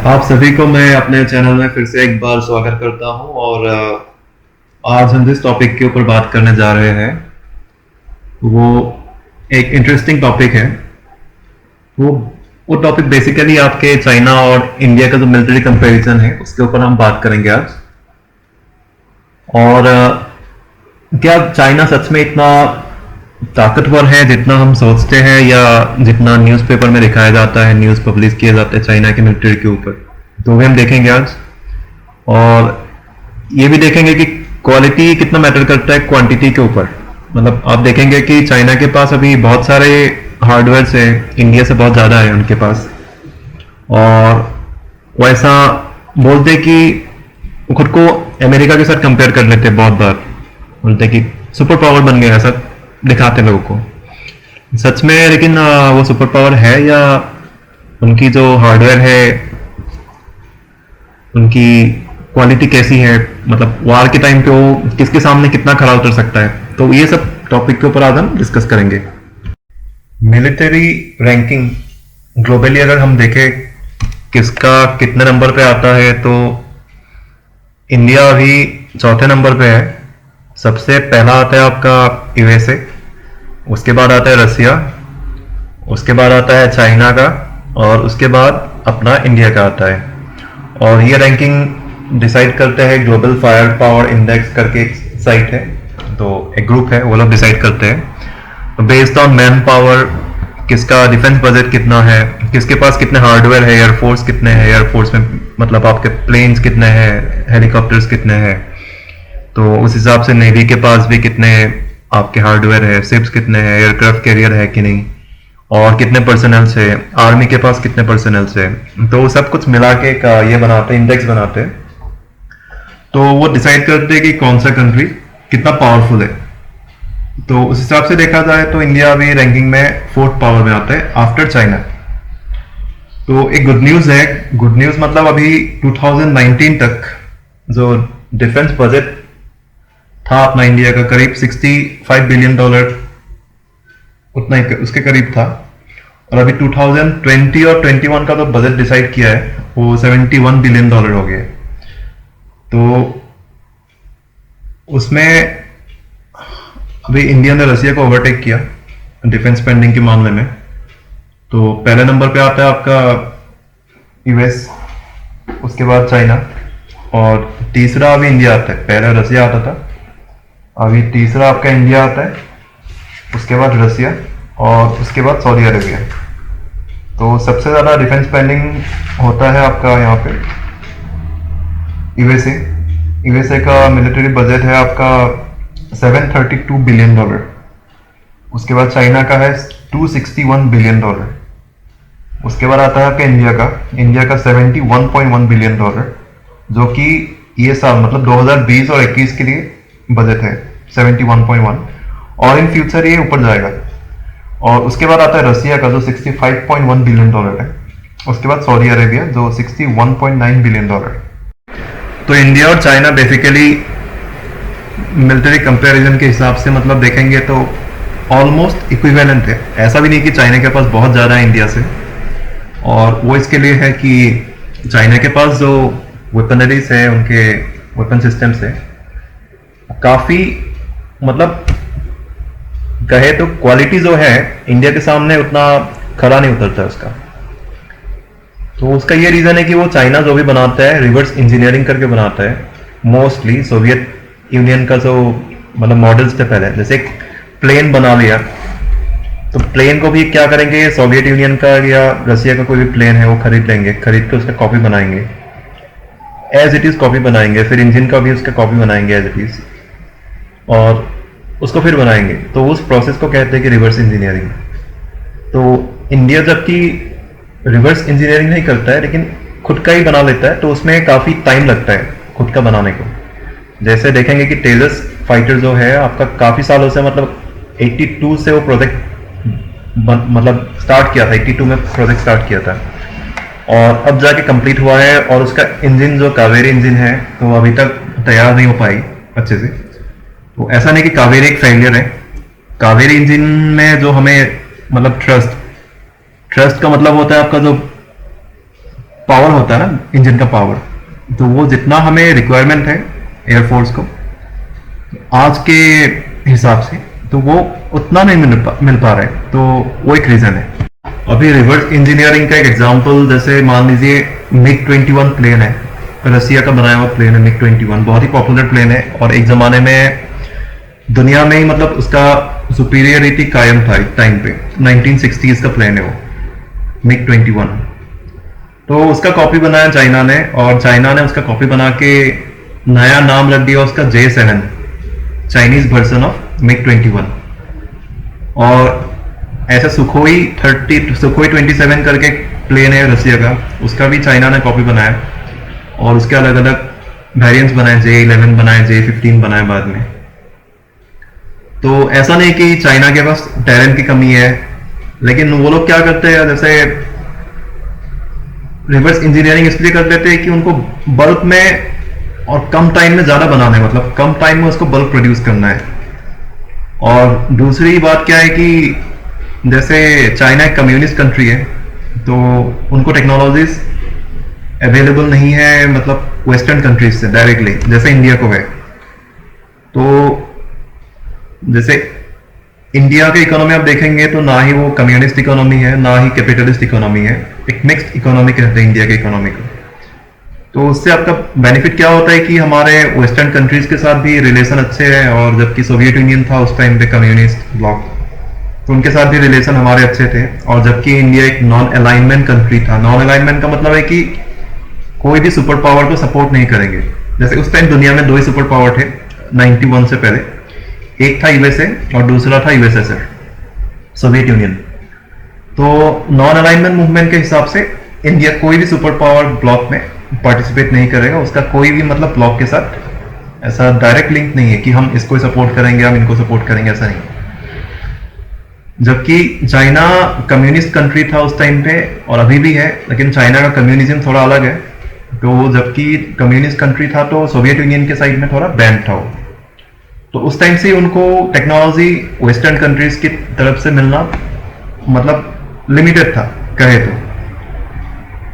आप सभी को मैं अपने चैनल में फिर से एक बार स्वागत करता हूं और आज हम जिस टॉपिक के ऊपर बात करने जा रहे हैं वो एक इंटरेस्टिंग टॉपिक है। वो वो टॉपिक बेसिकली आपके चाइना और इंडिया का जो मिलिट्री कंपैरिजन है उसके ऊपर हम बात करेंगे आज। और क्या चाइना सच में इतना ताकतवर है जितना हम सोचते हैं या जितना न्यूज़पेपर में दिखाया जाता है, न्यूज़ पब्लिश किए जाते हैं चाइना के मिलिट्री के ऊपर, तो भी हम देखेंगे आज। और ये भी देखेंगे कि क्वालिटी कितना मैटर करता है क्वांटिटी के ऊपर। मतलब आप देखेंगे कि चाइना के पास अभी बहुत सारे हार्डवेयर है, इंडिया से बहुत ज़्यादा है उनके पास। और वो ऐसा बोलते कि वो खुद को अमेरिका के साथ कंपेयर कर लेते हैं, बहुत बार बोलते कि सुपर पावर बन गया, ऐसा दिखाते लोगों को। सच में लेकिन वो सुपर पावर है या उनकी जो हार्डवेयर है उनकी क्वालिटी कैसी है, मतलब वार के टाइम पे वो किसके सामने कितना खरा उतर सकता है, तो ये सब टॉपिक के ऊपर आज हम डिस्कस करेंगे। मिलिट्री रैंकिंग ग्लोबली अगर हम देखें किसका कितने नंबर पे आता है तो इंडिया अभी चौथे नंबर पे है। सबसे पहला आता है आपका यूएसए, उसके बाद आता है रसिया, उसके बाद आता है चाइना का, और उसके बाद अपना इंडिया का आता है। और ये रैंकिंग डिसाइड करते हैं ग्लोबल फायर पावर इंडेक्स करके एक साइट है, तो एक ग्रुप है, वो लोग डिसाइड करते हैं बेस्ड ऑन मैन पावर, किसका डिफेंस बजट कितना है, किसके पास कितने हार्डवेयर है, एयरफोर्स कितने हैं, एयरफोर्स में मतलब आपके प्लेन्स कितने हैं, हेलीकॉप्टर्स कितने हैं, तो उस हिसाब से नेवी के पास भी कितने आपके हार्डवेयर है, शिप्स कितने हैं, एयरक्राफ्ट कैरियर है कि नहीं, और कितने पर्सनल्स है, आर्मी के पास कितने पर्सनल्स है, तो सब कुछ मिला के का ये बनाते हैं, इंडेक्स बनाते हैं। तो वो डिसाइड करते हैं कि कौन सा कंट्री कितना पावरफुल है। तो उस हिसाब से देखा जाए तो इंडिया अभी रैंकिंग में 4th पावर में आता है आफ्टर चाइना। तो एक गुड न्यूज है, गुड न्यूज मतलब अभी 2019 तक जो डिफेंस बजट था अपना इंडिया का करीब $65 बिलियन, उतना ही उसके करीब था। और अभी 2020 और 21 का जो बजट डिसाइड किया है वो $71 बिलियन हो गया। तो उसमें अभी इंडिया ने रसिया को ओवरटेक किया डिफेंस स्पेंडिंग के मामले में। तो पहले नंबर पे आता है आपका यूएस, उसके बाद चाइना, और तीसरा अभी इंडिया आता है। पहले रसिया आता था, अभी तीसरा आपका इंडिया आता है, उसके बाद रसिया, और उसके बाद सऊदी अरेबिया। तो सबसे ज़्यादा डिफेंस स्पेंडिंग होता है आपका यहाँ पे यूएसए। यूएसए का मिलिट्री बजट है आपका $732 बिलियन। उसके बाद चाइना का है $261 बिलियन। उसके बाद आता है आपका इंडिया का $71.1 बिलियन, जो कि ये साल मतलब 2020 और 21 के लिए बजट है 71.1, और इन फ्यूचर ये ऊपर जाएगा। और उसके बाद आता है रसिया का जो $65.1 बिलियन है। उसके बाद सऊदी अरेबिया जो $61.9 बिलियन। तो इंडिया और चाइना बेसिकली मिलिट्री कंपैरिजन के हिसाब से मतलब देखेंगे तो ऑलमोस्ट इक्विवेलेंट है। ऐसा भी नहीं कि चाइना के पास बहुत ज़्यादा है इंडिया से, और वो इसके लिए है कि चाइना के पास जो वेपनरीज है, उनके वेपन सिस्टम्स है, काफ़ी मतलब कहे तो क्वालिटी जो है इंडिया के सामने उतना खरा नहीं उतरता है उसका। तो उसका ये रीज़न है कि वो चाइना जो भी बनाता है रिवर्स इंजीनियरिंग करके बनाता है। मोस्टली सोवियत यूनियन का जो मतलब मॉडल्स थे पहले, जैसे एक प्लेन बना लिया तो प्लेन को भी क्या करेंगे, सोवियत यूनियन का या रसिया का कोई भी प्लेन है वो खरीद लेंगे, खरीद के उसका कॉपी बनाएंगे, एज इट इज़ कॉपी बनाएंगे, फिर इंजन का भी उसका कॉपी बनाएंगे एज इट इज़, और उसको फिर बनाएंगे। तो उस प्रोसेस को कहते हैं कि रिवर्स इंजीनियरिंग। तो इंडिया जबकि रिवर्स इंजीनियरिंग नहीं करता है लेकिन खुद का ही बना लेता है, तो उसमें काफ़ी टाइम लगता है खुद का बनाने को। जैसे देखेंगे कि तेजस फाइटर जो है आपका काफ़ी सालों से मतलब 82 से वो प्रोजेक्ट मतलब स्टार्ट किया था, 82 में प्रोजेक्ट स्टार्ट किया था, और अब जाके कंप्लीट हुआ है। और उसका इंजन जो कावेरी इंजन है तो अभी तक तैयार नहीं हो पाई अच्छे से। तो ऐसा नहीं कि कावेरी एक फेलियर है, कावेरी इंजन में जो हमें मतलब ट्रस्ट का मतलब होता है आपका जो पावर होता है ना इंजन का पावर, तो वो जितना हमें रिक्वायरमेंट है एयरफोर्स को आज के हिसाब से, तो वो उतना नहीं मिल पा रहा है, तो वो एक रीजन है। अभी रिवर्स इंजीनियरिंग का एक एग्जांपल, जैसे मान लीजिए मिग 21 प्लेन है, रसिया का बनाया हुआ प्लेन है मिग 21, बहुत ही पॉपुलर प्लेन है और एक जमाने में दुनिया में ही मतलब उसका सुपीरियरिटी कायम था एक टाइम पे, 1960s का प्लेन है वो मिग 21। तो उसका कॉपी बनाया चाइना ने, और चाइना ने उसका कॉपी बना के नया नाम रख दिया उसका J7, Chinese version of MiG 21। और ऐसा सुखोई 27 करके प्लेन है रसिया का, उसका भी चाइना ने कॉपी बनाया और उसके अलग अलग वेरिएंट्स बनाए, J11 बनाए, J15 बनाए बाद में। तो ऐसा नहीं कि चाइना के पास टैलेंट की कमी है, लेकिन वो लोग क्या करते हैं, जैसे रिवर्स इंजीनियरिंग इसलिए कर लेते हैं कि उनको बल्क में और कम टाइम में ज्यादा बनाना है, मतलब कम टाइम में उसको बल्क प्रोड्यूस करना है। और दूसरी बात क्या है कि जैसे चाइना एक कम्युनिस्ट कंट्री है, तो उनको टेक्नोलॉजीज अवेलेबल नहीं है मतलब वेस्टर्न कंट्रीज से डायरेक्टली, जैसे इंडिया को है। तो जैसे इंडिया के इकोनॉमी आप देखेंगे तो ना ही वो कम्युनिस्ट इकोनॉमी है, ना ही कैपिटलिस्ट इकोनॉमी है, एक मिक्स्ड इकोनॉमी कहते हैं इंडिया के इकोनॉमी को। तो उससे आपका बेनिफिट क्या होता है कि हमारे वेस्टर्न कंट्रीज के साथ भी रिलेशन अच्छे हैं, और जबकि सोवियत यूनियन था उस टाइम पे कम्युनिस्ट ब्लॉक, तो उनके साथ भी रिलेशन हमारे अच्छे थे। और जबकि इंडिया एक नॉन अलाइनमेंट कंट्री था, नॉन अलाइनमेंट का मतलब है कि कोई भी सुपर पावर को सपोर्ट नहीं करेंगे। जैसे उस टाइम दुनिया में दो ही सुपर पावर थे 91 से पहले, एक था यूएसए और दूसरा था यूएसएसआर, सोवियत यूनियन। तो नॉन अलाइनमेंट मूवमेंट के हिसाब से इंडिया कोई भी सुपर पावर ब्लॉक में पार्टिसिपेट नहीं करेगा, उसका कोई भी मतलब ब्लॉक के साथ ऐसा डायरेक्ट लिंक नहीं है कि हम इसको सपोर्ट करेंगे, हम इनको सपोर्ट करेंगे, ऐसा नहीं। जबकि चाइना कम्युनिस्ट कंट्री था उस टाइम पे और अभी भी है, लेकिन चाइना का कम्युनिज्म थोड़ा अलग है। तो जबकि कम्युनिस्ट कंट्री था तो सोवियत यूनियन के साइड में थोड़ा बैन था वो। तो उस टाइम से उनको टेक्नोलॉजी वेस्टर्न कंट्रीज की तरफ से मिलना मतलब लिमिटेड था कहे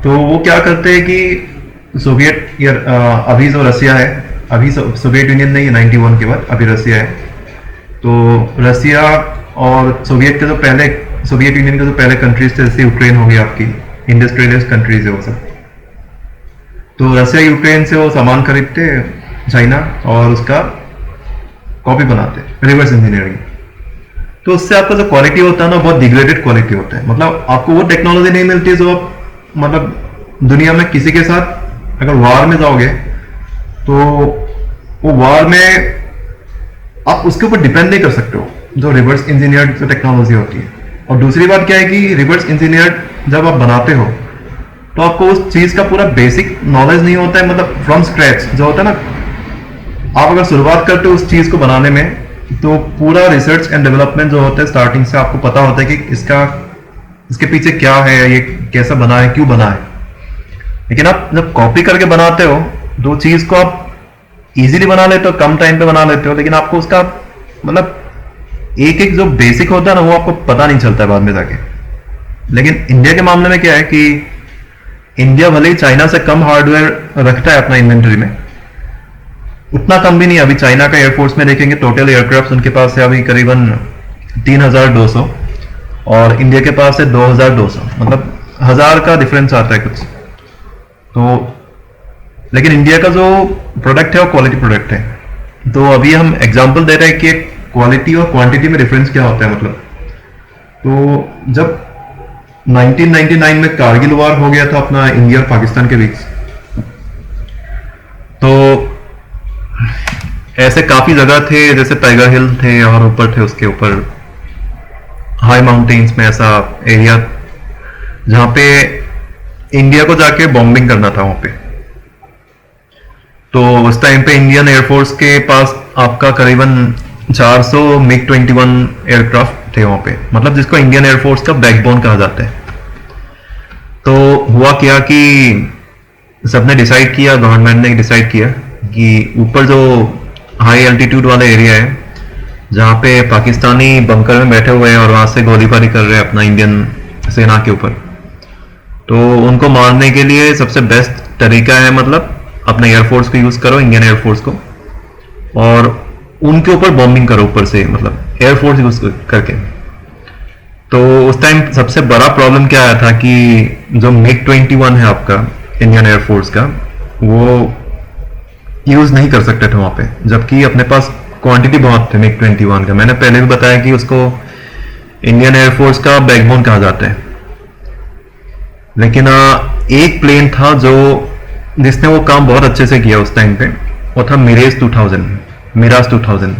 तो वो क्या करते हैं कि सोवियत या अभी जो रसिया है, अभी सोवियत यूनियन नहीं है 91 के बाद, अभी रसिया है। तो रसिया और सोवियत के जो पहले, सोवियत यूनियन के जो पहले कंट्रीज थे, जैसे यूक्रेन हो गई आपकी, इंडस्ट्रियलिस्ट कंट्रीज है वो सब। तो रसिया यूक्रेन से वो सामान खरीदते चाइना और उसका कॉपी बनाते, रिवर्स इंजीनियरिंग। तो उससे आपका जो क्वालिटी होता है ना, बहुत डिग्रेडेड क्वालिटी होता है। मतलब आपको वो टेक्नोलॉजी नहीं मिलती जो आप मतलब दुनिया में किसी के साथ अगर वार में जाओगे तो वो वार में आप उसके ऊपर डिपेंड नहीं कर सकते हो, जो रिवर्स इंजीनियर्ड जो टेक्नोलॉजी होती है। और दूसरी बात क्या है कि रिवर्स इंजीनियर्ड जब आप बनाते हो तो आपको उस चीज का पूरा बेसिक नॉलेज नहीं होता है, मतलब फ्रॉम स्क्रैच जो होता है ना। आप अगर शुरुआत करते हो उस चीज को बनाने में, तो पूरा रिसर्च एंड डेवलपमेंट जो होता है स्टार्टिंग से आपको पता होता है कि इसके पीछे क्या है, ये कैसा बना है, क्यों बना है। लेकिन आप जब कॉपी करके बनाते हो तो चीज को आप इजीली बना लेते हो, कम टाइम पे बना लेते हो, लेकिन आपको उसका मतलब एक एक जो बेसिक होता है ना वो आपको पता नहीं चलता है बाद में जाके। लेकिन इंडिया के मामले में क्या है कि इंडिया भले ही चाइना से कम हार्डवेयर रखता है अपना इन्वेंटरी में, उतना कम भी नहीं। अभी चाइना का एयरफोर्स में देखेंगे टोटल एयरक्राफ्ट उनके पास है अभी करीबन 3200 और इंडिया के पास है 2200, मतलब 1000 का डिफरेंस आता है कुछ। तो लेकिन इंडिया का जो प्रोडक्ट है वो क्वालिटी प्रोडक्ट है। तो अभी हम एग्जांपल दे रहे हैं कि क्वालिटी और क्वांटिटी में डिफरेंस क्या होता है। मतलब तो जब 1999 में कारगिल वार हो गया था अपना इंडिया और पाकिस्तान के बीच, तो ऐसे काफी जगह थे, जैसे टाइगर हिल थे और ऊपर थे उसके ऊपर हाई माउंटेन्स में ऐसा एरिया जहां पे इंडिया को जाके बॉम्बिंग करना था वहां पे। तो उस टाइम पे इंडियन एयरफोर्स के पास आपका करीबन 400 मिग 21 एयरक्राफ्ट थे वहां पे, मतलब जिसको इंडियन एयरफोर्स का बैकबोन कहा जाता है। तो हुआ क्या कि सबने डिसाइड किया, गवर्नमेंट ने डिसाइड किया कि ऊपर जो हाई एल्टीट्यूड वाला एरिया है जहाँ पे पाकिस्तानी बंकर में बैठे हुए हैं और वहां से गोलीबारी कर रहे हैं अपना इंडियन सेना के ऊपर, तो उनको मारने के लिए सबसे बेस्ट तरीका है मतलब अपने एयरफोर्स को यूज करो, इंडियन एयरफोर्स को, और उनके ऊपर बॉम्बिंग करो ऊपर से, मतलब एयरफोर्स यूज करके। तो उस टाइम सबसे बड़ा प्रॉब्लम क्या आया था कि जो मिग 21 है आपका इंडियन एयरफोर्स का, वो यूज नहीं कर सकते थे वहां पे, जबकि अपने पास क्वांटिटी बहुत थे मिग 21 का। मैंने पहले भी बताया कि उसको इंडियन एयरफोर्स का बैकबोन कहा जाता है। लेकिन एक प्लेन था जो जिसने वो काम बहुत अच्छे से किया उस टाइम पे, वो था मिराज 2000।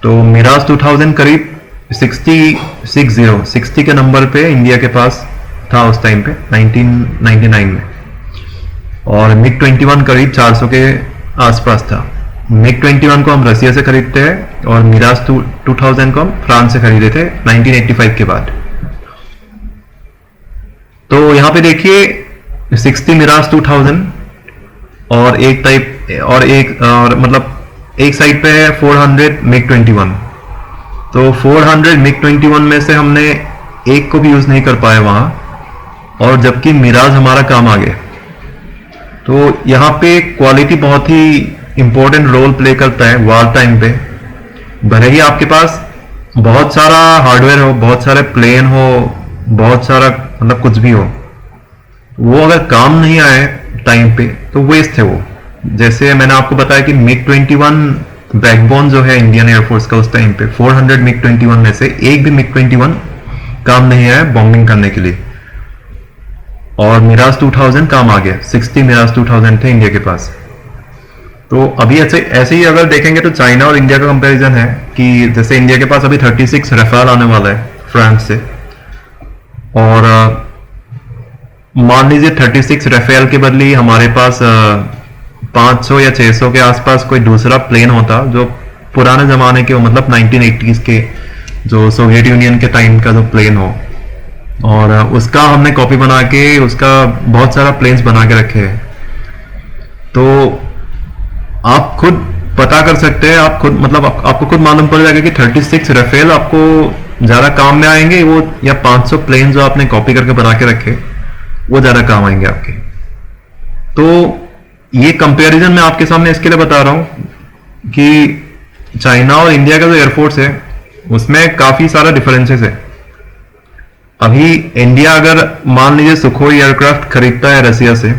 तो मिराज 2000 करीब 60 के नंबर पे इंडिया के पास था उस टाइम पे 1999 में, और मिग 21 करीब 400 के आसपास था। मिग 21 को हम रसिया से खरीदते हैं और मिराज 2000 को हम फ्रांस से खरीदे थे 1985 के बाद। तो यहां पे देखिए 60 मिराज 2000 और एक टाइप और मतलब एक साइड पे है 400 मिग 21। तो 400 मिग 21 में से हमने एक को भी यूज नहीं कर पाए वहां, और जबकि मिराज हमारा काम आ गया। तो यहाँ पे क्वालिटी बहुत ही इंपॉर्टेंट रोल प्ले करता है वार टाइम पे। भले ही आपके पास बहुत सारा हार्डवेयर हो, बहुत सारे प्लेन हो, बहुत सारा मतलब कुछ भी हो, वो अगर काम नहीं आए टाइम पे तो वेस्ट है वो। जैसे मैंने आपको बताया कि मिग 21 बैकबोन जो है इंडियन एयरफोर्स का उस टाइम पे 400 मिग 21 में से एक भी मिग 21 काम नहीं आया बॉम्बिंग करने के लिए, और मिराज 2000 काम आ गया। 60 मिराज 2000 थे इंडिया के पास। तो अभी ऐसे ही अगर देखेंगे तो चाइना और इंडिया का कंपैरिजन है कि जैसे इंडिया के पास अभी 36 रफाल आने वाला है फ्रांस से, और मान लीजिए 36 रफेल के बदले हमारे पास 500 या 600 के आसपास कोई दूसरा प्लेन होता जो पुराने जमाने के हो, मतलब 1980s के, जो सोवियत यूनियन के टाइम का जो प्लेन हो, और उसका हमने कॉपी बना के उसका बहुत सारा प्लेन्स बना के रखे हैं। तो आप खुद पता कर सकते हैं, आप खुद मतलब आपको खुद मालूम पड़ जाएगा कि 36 रफेल आपको ज्यादा काम में आएंगे वो, या 500 प्लेन जो आपने कॉपी करके बना के रखे वो ज्यादा काम आएंगे आपके। तो ये कंपैरिजन मैं आपके सामने इसके लिए बता रहा हूं कि चाइना और इंडिया का जो एयरफोर्स है उसमें काफी सारा डिफरेंसेस है। अभी इंडिया अगर मान लीजिए सुखोई एयरक्राफ्ट खरीदता है रसिया से,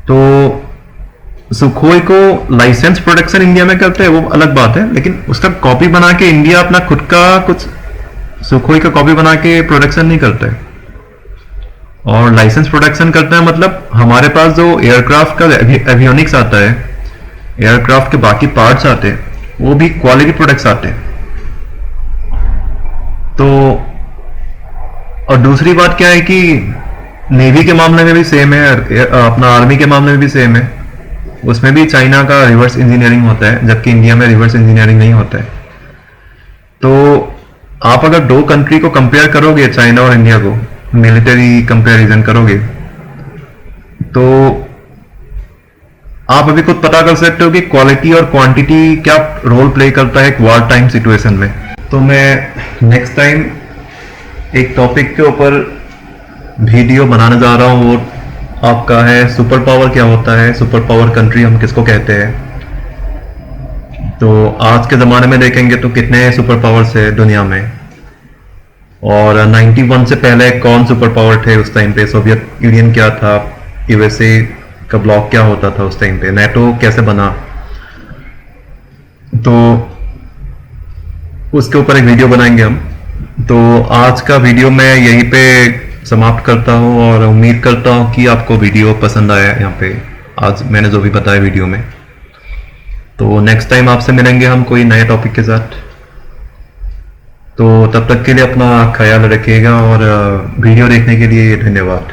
तो सुखोई को लाइसेंस प्रोडक्शन इंडिया में करते हैं वो अलग बात है, लेकिन उसका कॉपी बना के इंडिया अपना खुद का कुछ सुखोई का कॉपी बना के प्रोडक्शन नहीं करता है। और लाइसेंस प्रोडक्शन करता है मतलब हमारे पास जो एयरक्राफ्ट का एवियोनिक्स आता है, एयरक्राफ्ट के बाकी पार्ट्स आते हैं, वो भी क्वालिटी प्रोडक्ट्स आते हैं। तो और दूसरी बात क्या है कि नेवी के मामले में भी सेम है, अपना आर्मी के मामले में भी सेम है, उसमें भी चाइना का रिवर्स इंजीनियरिंग होता है जबकि इंडिया में रिवर्स इंजीनियरिंग नहीं होता है। तो आप अगर दो कंट्री को कंपेयर करोगे, चाइना और इंडिया को मिलिट्री कंपैरिजन करोगे, तो आप अभी खुद पता कर सकते हो कि क्वालिटी और क्वांटिटी क्या रोल प्ले करता है एक वार टाइम सिचुएशन में। तो मैं नेक्स्ट टाइम एक टॉपिक के ऊपर वीडियो बनाने जा रहा हूँ, वो आपका है सुपर पावर क्या होता है, सुपर पावर कंट्री हम किसको कहते हैं। तो आज के ज़माने में देखेंगे तो कितने सुपर पावर्स है दुनिया में, और 91 से पहले कौन सुपर पावर थे उस टाइम पे, सोवियत यूनियन क्या था, यूएसए का ब्लॉक क्या होता था उस टाइम पे, नेटो कैसे बना। तो उसके ऊपर एक वीडियो बनाएंगे हम। तो आज का वीडियो मैं यहीं पे समाप्त करता हूँ, और उम्मीद करता हूँ कि आपको वीडियो पसंद आया यहाँ पे आज मैंने जो भी बताया वीडियो में। तो नेक्स्ट टाइम आपसे मिलेंगे हम कोई नए टॉपिक के साथ। तो तब तक के लिए अपना ख्याल रखिएगा, और वीडियो देखने के लिए धन्यवाद।